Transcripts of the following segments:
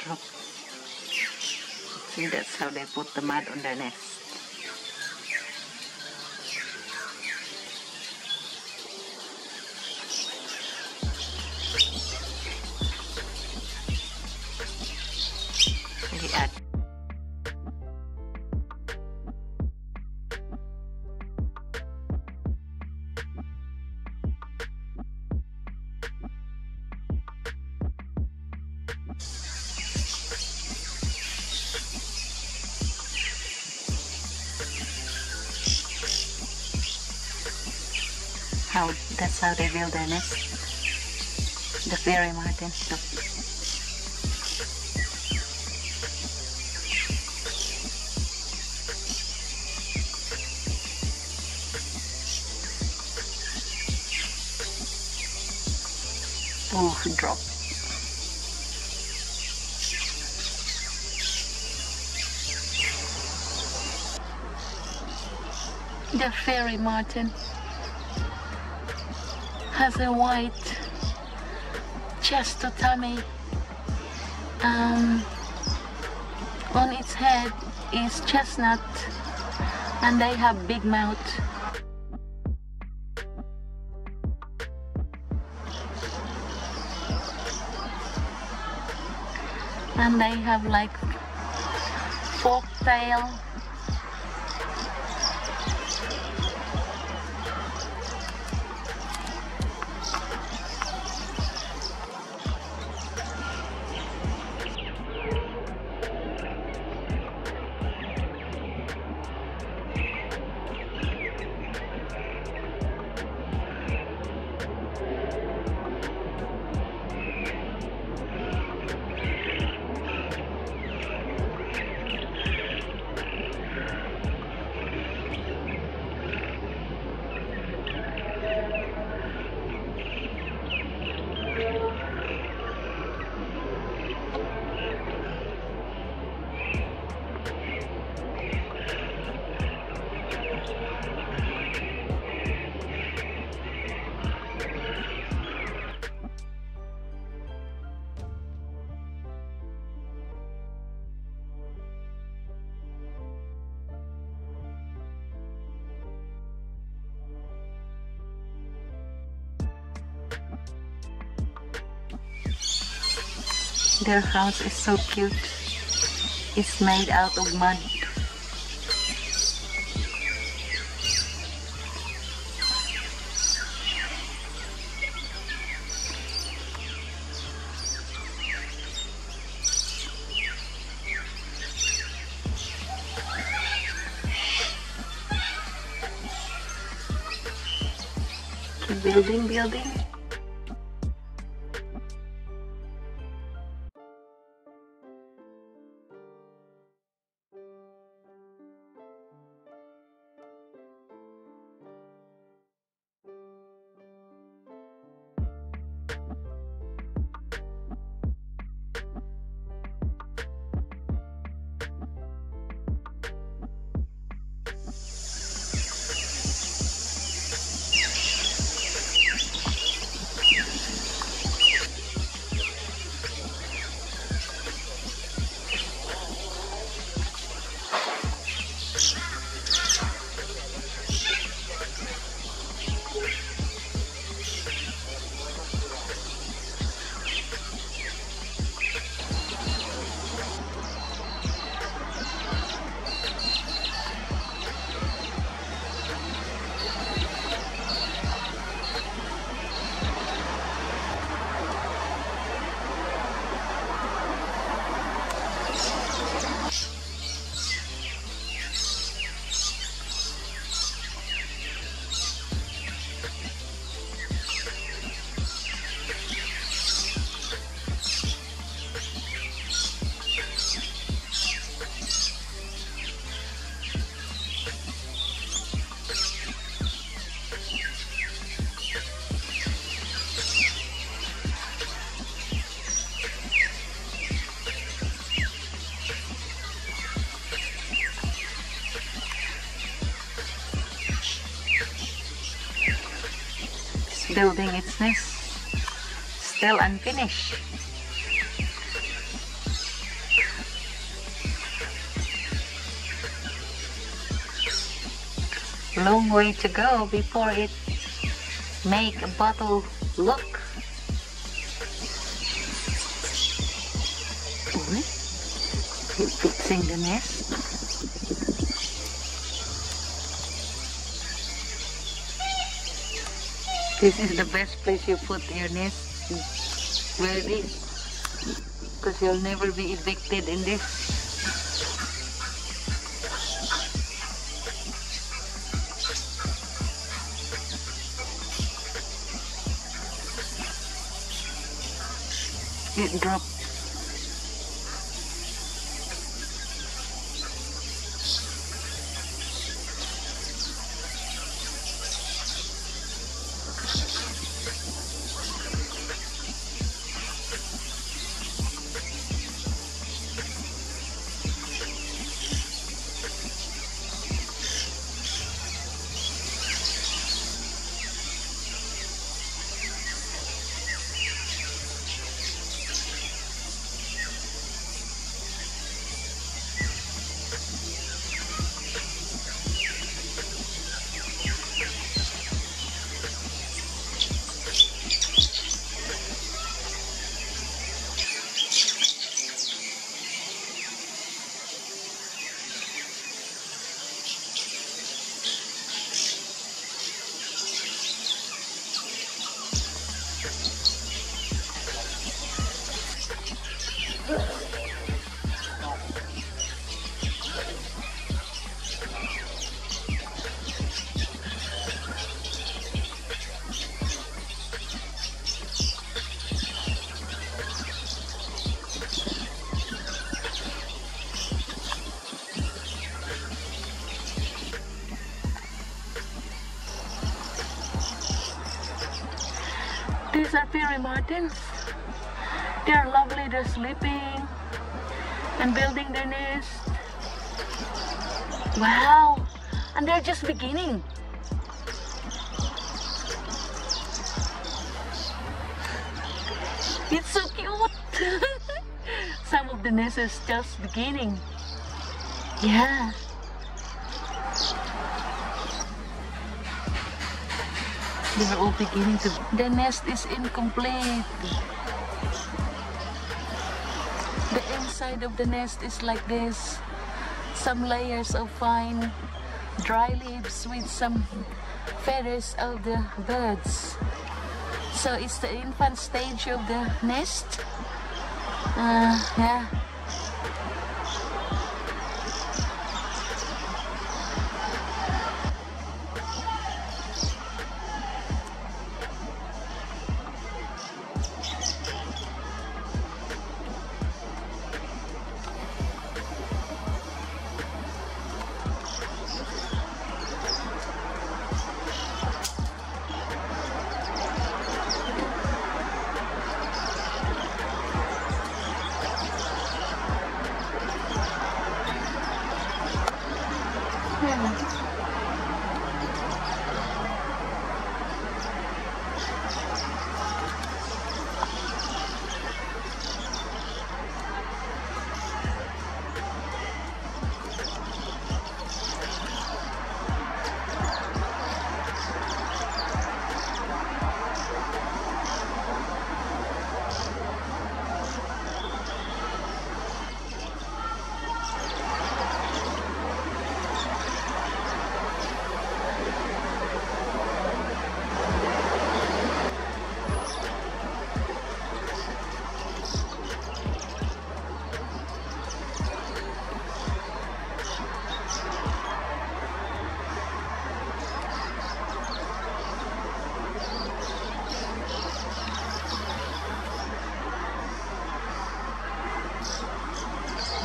drop. See, that's how they put the mud on their nest. We add that's how they build their nest. The fairy martin. Look. Oh, drop. The fairy martin has a white chest to tummy. On its head is chestnut, and they have big mouth. And they have like fork tail. Their house is so cute. It's made out of mud. Keep building. Building its nest, still unfinished. long way to go before it make a bottle look. He's fixing the nest. This is the best place you put your nest, where it is, because you'll never be evicted in this. It dropped. These are fairy martins. They're lovely, they're sleeping and building their nest. Wow, and they're just beginning. It's so cute. Some of the nests is just beginning. Yeah. They're all beginning to... The nest is incomplete. The inside of the nest is like this. Some layers of fine dry leaves with some feathers of the birds. So it's the infant stage of the nest. Yeah.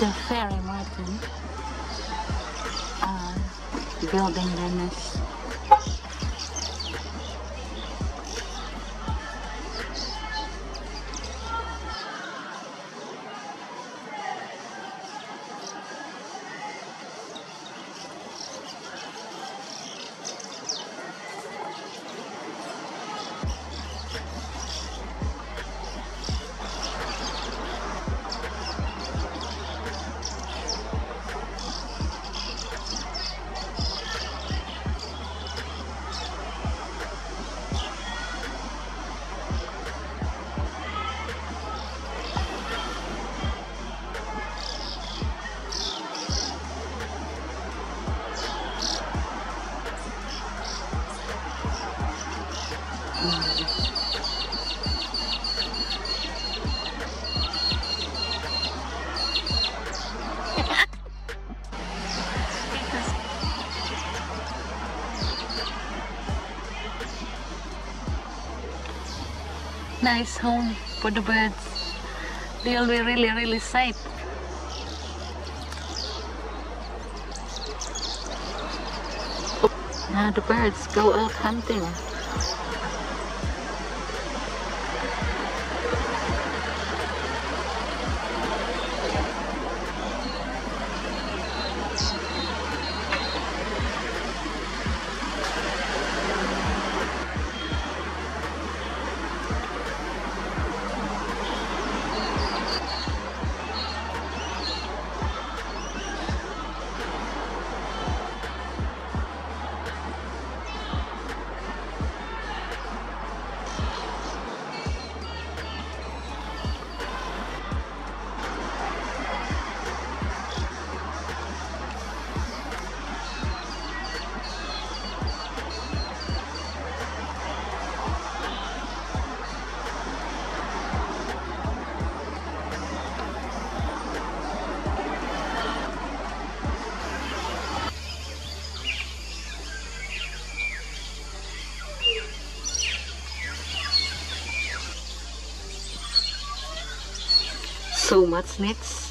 The fairy martin are building their nest. Nice home for the birds. They'll be really safe. Now the birds go out hunting. So much nets.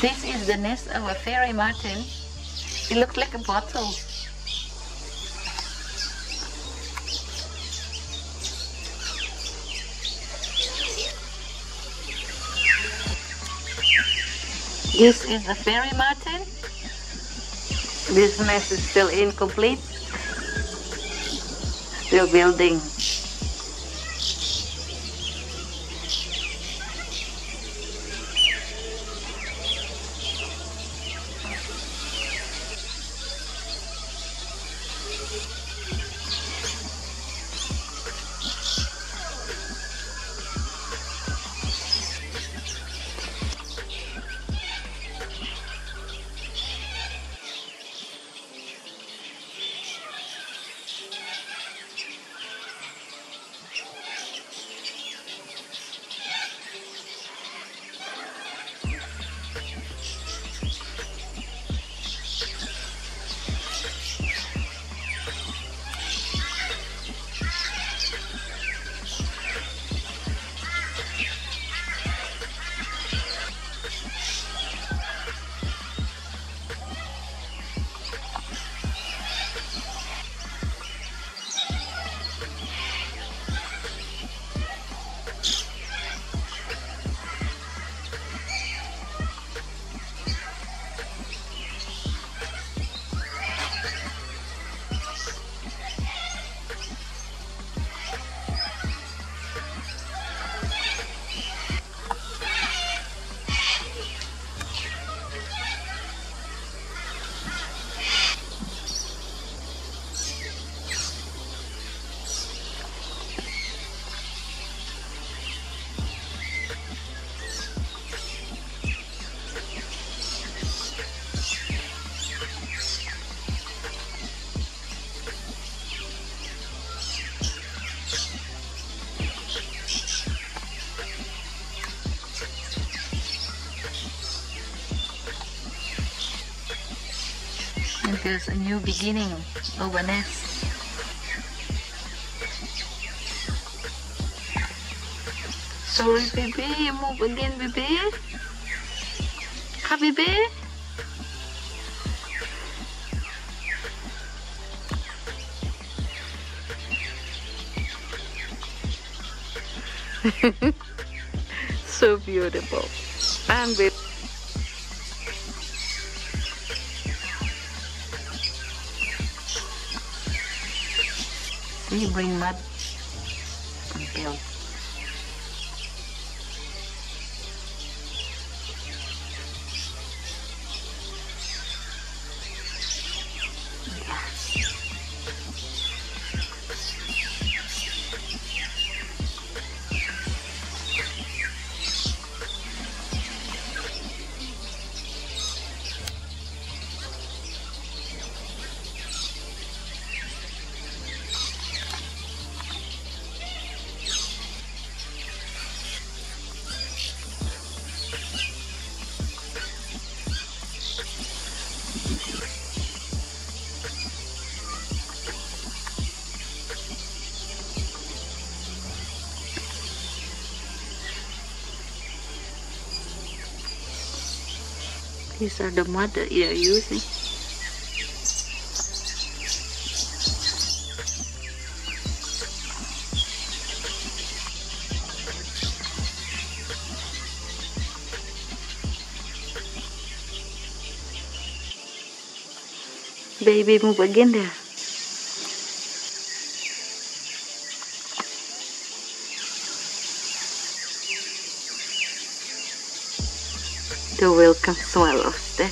This is the nest of a fairy martin. It looks like a bottle. This is a fairy martin. This nest is still incomplete. Still building. And there's a new beginning of a nest. Sorry, baby, you move again, baby. Hi, baby. So beautiful. And baby. You bring mud and build. These are the mud that you're using. Baby, move again there. The welcome swallows there.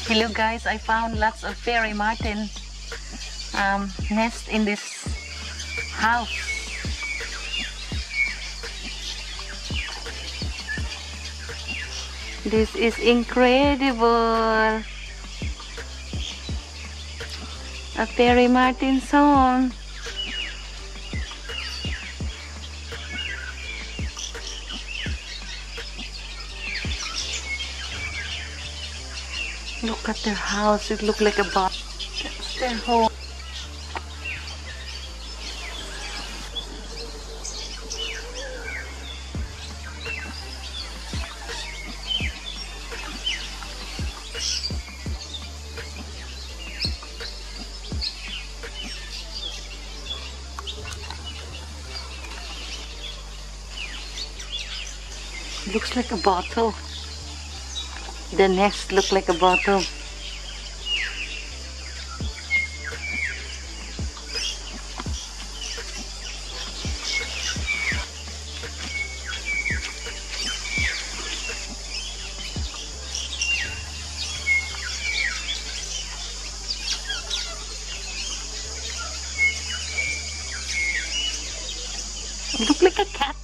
Hello guys, I found lots of fairy martin nest in this house. This is incredible. A fairy martin song. Look at their house. It looks like a box. That's their home. Looks like a bottle. The nest looks like a bottle. It looks like a cat.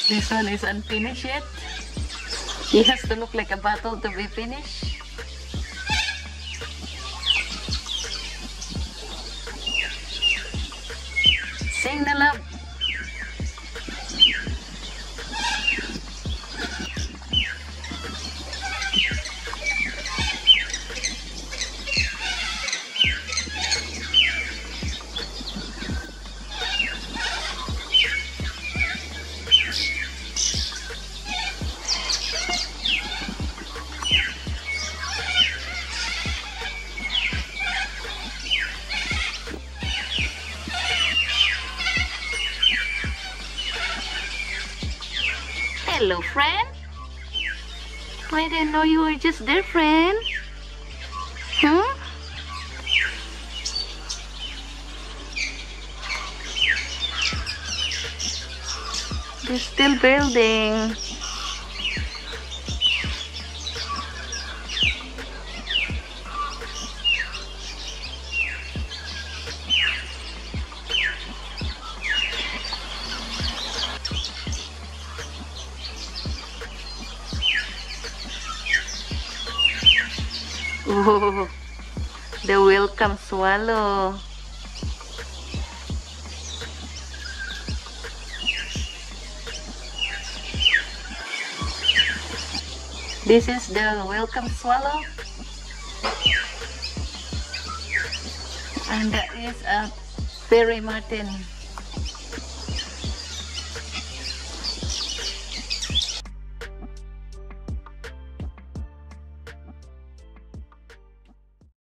This one is unfinished yet. It has to look like a bottle to be finished. Sing na love. Hello, friend. I didn't know you were just there, friend. Huh? They're still building. Oh, the welcome swallow. This is the welcome swallow. And that is a fairy martin.